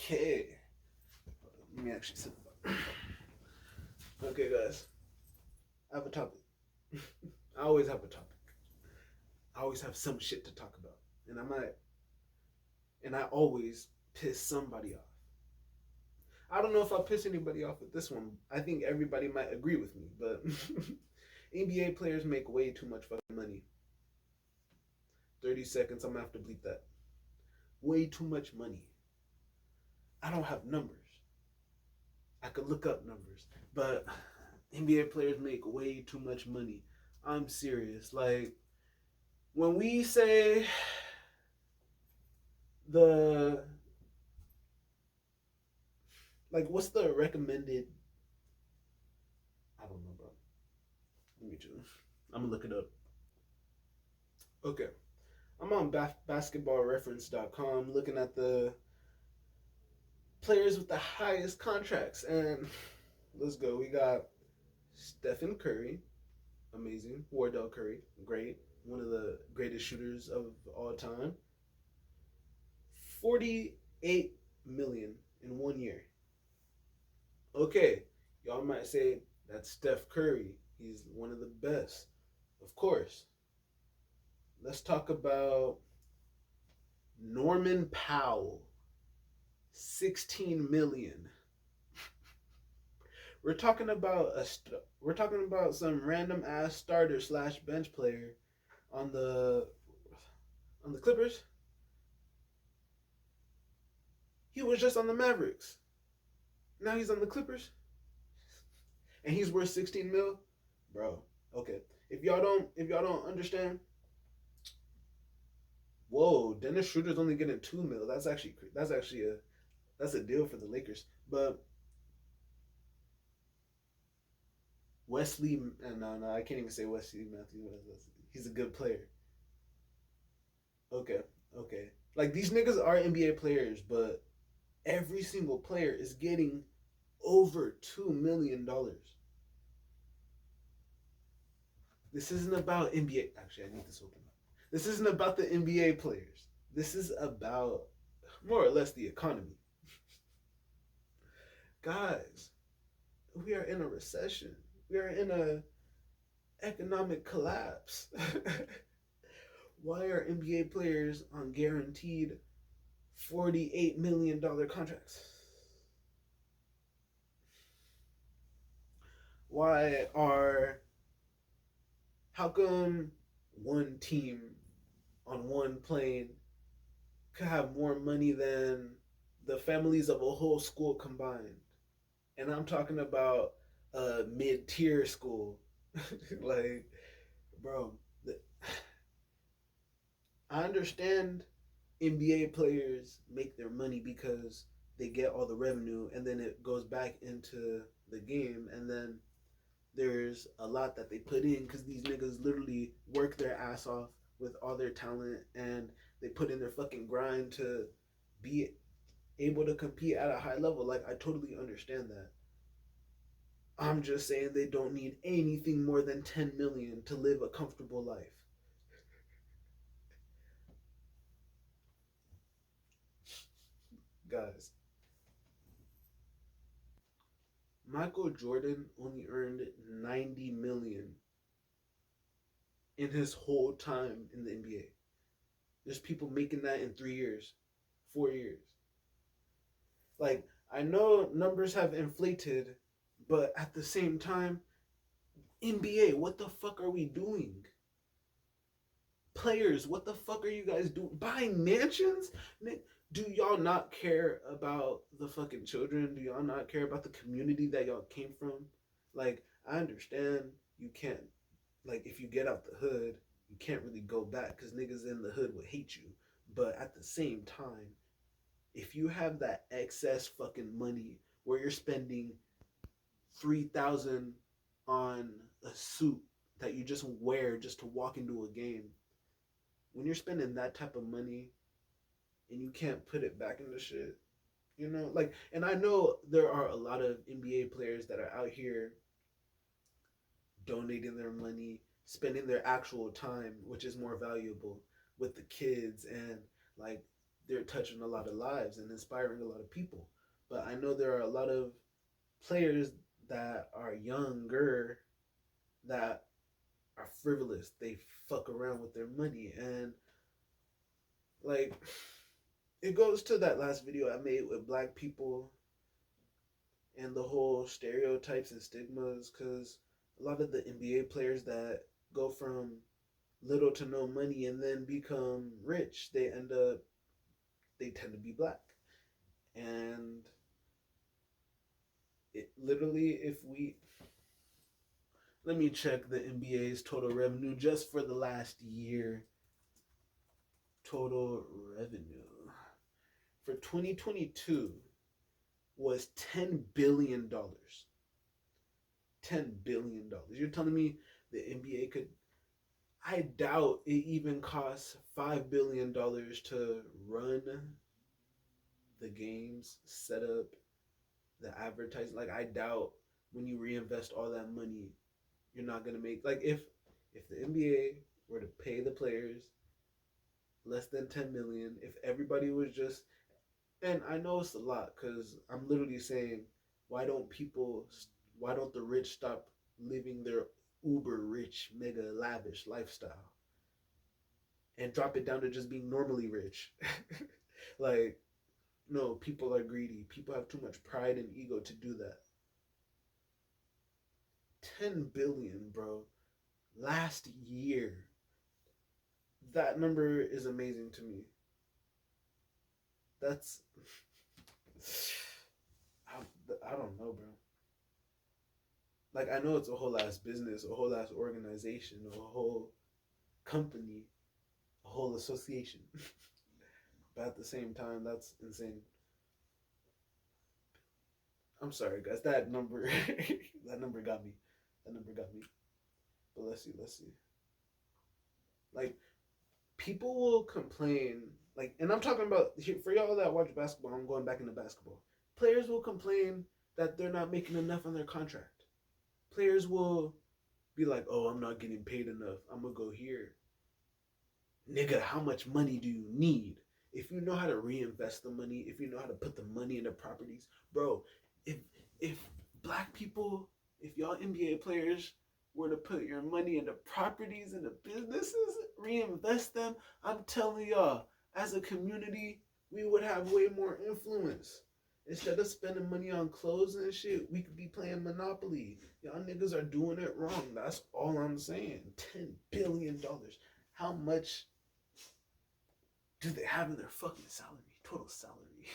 Okay. Let me actually sit down. Okay, guys. I have a topic. I always have a topic. I always have some shit to talk about. And I always piss somebody off. I don't know if I'll piss anybody off with this one. I think everybody might agree with me, but NBA players make way too much fucking money. 30 seconds, I'm gonna have to bleep that. Way too much money. I don't have numbers. I could look up numbers, but NBA players make way too much money. I'm serious. Like, when we say the, like, what's the recommended, I don't know, bro. Let me choose. I'm gonna look it up. Okay. I'm on basketballreference.com looking at the players with the highest contracts. And let's go. We got Stephen Curry, amazing. Wardell Curry, great. One of the greatest shooters of all time. 48 million in 1 year. Okay, y'all might say that's Steph Curry. He's one of the best. Of course. Let's talk about Norman Powell. 16 million. We're talking about some random ass starter slash bench player on the Clippers. He was just on the Mavericks. Now he's on the Clippers, and he's worth 16 mil, bro. Okay, if y'all don't understand, whoa, Dennis Schroeder's only getting 2 mil. That's a deal for the Lakers. But Wesley, no, I can't even say Wesley Matthews. He's a good player. Okay, okay. Like, these niggas are NBA players, but every single player is getting over $2 million. This isn't about NBA. Actually, I need this open up. This isn't about the NBA players. This is about more or less the economy. Guys, we are in a recession. We are in a economic collapse. Why are NBA players on guaranteed $48 million contracts? Why are how come one team on one plane could have more money than the families of a whole school combined? And I'm talking about a mid-tier school. Like, bro, I understand NBA players make their money because they get all the revenue and then it goes back into the game, and then there's a lot that they put in because these niggas literally work their ass off with all their talent, and they put in their fucking grind to be able to compete at a high level. Like, I totally understand that. I'm just saying they don't need anything more than 10 million to live a comfortable life. Guys, Michael Jordan only earned 90 million in his whole time in the NBA. There's people making that in 3 years, 4 years. Like, I know numbers have inflated, but at the same time, NBA, what the fuck are we doing? Players, what the fuck are you guys doing? Buying mansions? Do y'all not care about the fucking children? Do y'all not care about the community that y'all came from? Like, I understand you can't, like, if you get out the hood, you can't really go back because niggas in the hood would hate you. But at the same time, if you have that excess fucking money where you're spending 3,000 on a suit that you just wear just to walk into a game, when you're spending that type of money and you can't put it back into shit, like, and I know there are a lot of NBA players that are out here donating their money, spending their actual time, which is more valuable, with the kids, and like they're touching a lot of lives and inspiring a lot of people. But I know there are a lot of players that are younger that are frivolous. They fuck around with their money, and like it goes to that last video I made with black people and the whole stereotypes and stigmas, because a lot of the NBA players that go from little to no money and then become rich, they tend to be black. And it literally, if we let me check the NBA's total revenue just for the last year. Total revenue for 2022 was $10 billion. $10 billion. You're telling me the NBA could? I doubt it even costs $5 billion to run the games, set up the advertising. Like I doubt when you reinvest all that money, you're not gonna make like if the NBA were to pay the players less than 10 million, if everybody was just, and I know it's a lot because I'm literally saying, why don't people, why don't the rich stop living their uber rich, mega lavish lifestyle and drop it down to just being normally rich? Like, no, people are greedy. People have too much pride and ego to do that. 10 billion, bro. Last year. That number is amazing to me. That's I don't know, bro. Like I know it's a whole ass business, a whole ass organization, a whole company, a whole association. But at the same time, that's insane. I'm sorry, guys. That number, that number got me. That number got me. But let's see, let's see. Like people will complain, like, and I'm talking about for y'all that watch basketball. I'm going back into basketball. Players will complain that they're not making enough on their contract. Players will be like, "Oh, I'm not getting paid enough. I'm gonna go here." Nigga, how much money do you need? If you know how to reinvest the money, if you know how to put the money into properties, bro, if if black people, if y'all NBA players were to put your money into properties, into businesses, reinvest them, I'm telling y'all, as a community, we would have way more influence. Instead of spending money on clothes and shit, we could be playing Monopoly. Y'all niggas are doing it wrong. That's all I'm saying. $10 billion. How much do they have in their fucking salary? Total salary.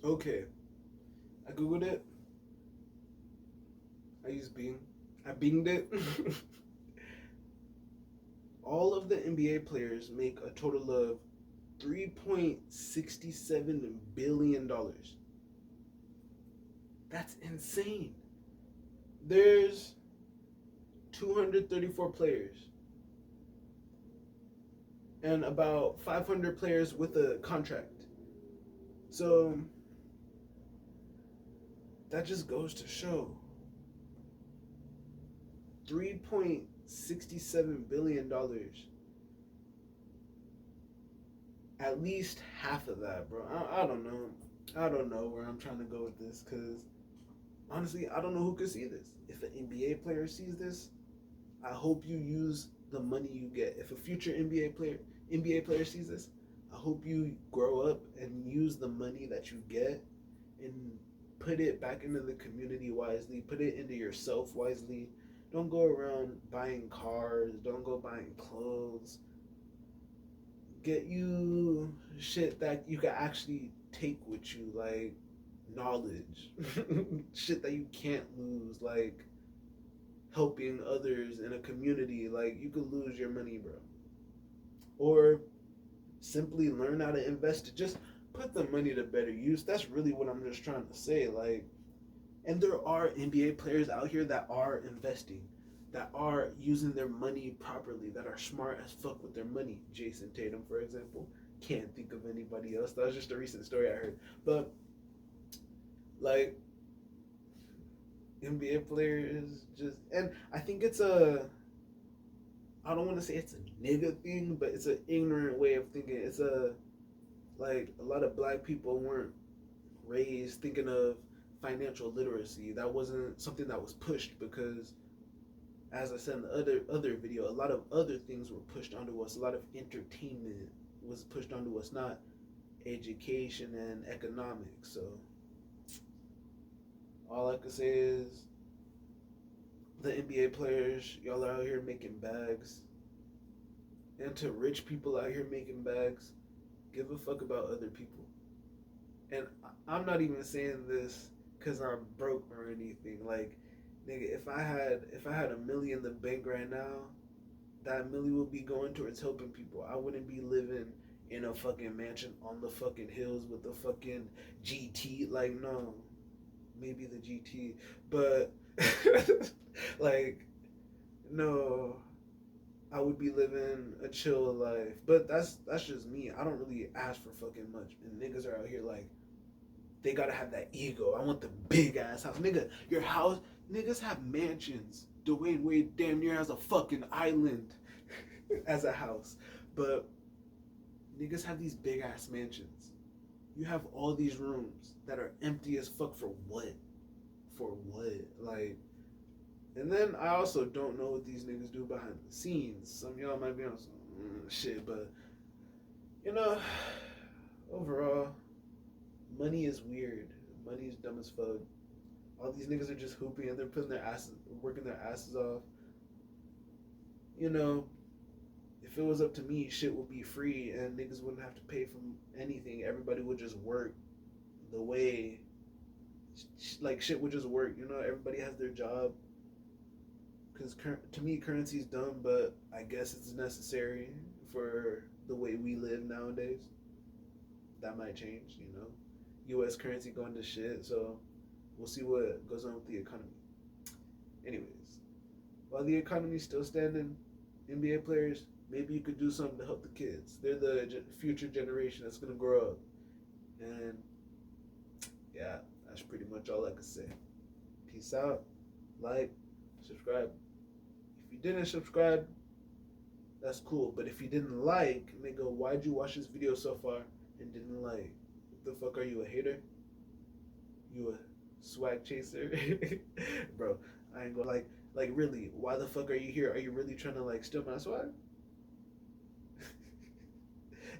Okay. I googled it. I used Bing. I binged it. All of the NBA players make a total of $3.67 billion. That's insane. There's 234 players and about 500 players with a contract. So that just goes to show $3.67 billion. At least half of that, bro. I don't know. I don't know where I'm trying to go with this because honestly, I don't know who could see this. If an NBA player sees this, I hope you use the money you get. If a future NBA player sees this, I hope you grow up and use the money that you get and put it back into the community wisely. Put it into yourself wisely. Don't go around buying cars. Don't go buying clothes. Get you shit that you can actually take with you, like knowledge, shit that you can't lose, like helping others in a community. Like you could lose your money, bro, or simply learn how to invest it. Just put the money to better use. That's really what I'm just trying to say. Like, and there are NBA players out here that are investing, that are using their money properly, that are smart as fuck with their money. Jason Tatum, for example. Can't think of anybody else. That was just a recent story I heard. But like NBA players just, and I think it's I don't want to say it's a nigga thing, but it's an ignorant way of thinking. It's a Like a lot of black people weren't raised thinking of financial literacy. That wasn't something that was pushed because, as I said in the other video, a lot of other things were pushed onto us. A lot of entertainment was pushed onto us, not education and economics. So all I could say is the NBA players, y'all are out here making bags. And to rich people out here making bags, give a fuck about other people. And I'm not even saying this because I'm broke or anything. Like, nigga, if I had a million in the bank right now, that million would be going towards helping people. I wouldn't be living in a fucking mansion on the fucking hills with the fucking GT. Like, no, maybe the GT, but like, no, I would be living a chill life. But that's just me. I don't really ask for fucking much, and niggas are out here like they gotta have that ego. I want the big ass house, nigga. Your house, niggas have mansions. Dwayne Wade damn near has a fucking island as a house, but niggas have these big ass mansions. You have all these rooms that are empty as fuck for what? For what? Like, and then I also don't know what these niggas do behind the scenes. Some of y'all might be on some shit, but you know, overall, money is weird. Money is dumb as fuck. All these niggas are just hooping and they're putting their asses, working their asses off. You know, if it was up to me, shit would be free and niggas wouldn't have to pay for anything. Everybody would just work the way, like shit would just work. You know, everybody has their job. Because to me, currency is dumb, but I guess it's necessary for the way we live nowadays. That might change, you know. U.S. currency going to shit, so we'll see what goes on with the economy. Anyways, while the economy's still standing, NBA players, maybe you could do something to help the kids. They're the future generation that's gonna grow up, and yeah, that's pretty much all I could say. Peace out, like, subscribe. If you didn't subscribe, that's cool. But if you didn't like, nigga, why'd you watch this video so far and didn't like? The fuck are you, a hater? You a swag chaser? Bro, I ain't gonna like really, why the fuck are you here? Are you really trying to like steal my swag?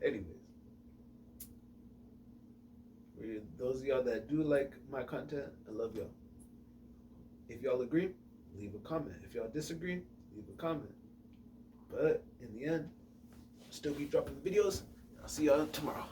Anyways, for those of y'all that do like my content, I love y'all. If y'all agree, leave a comment. If y'all disagree, leave a comment. But in the end, I'll still be dropping videos. I'll see y'all tomorrow.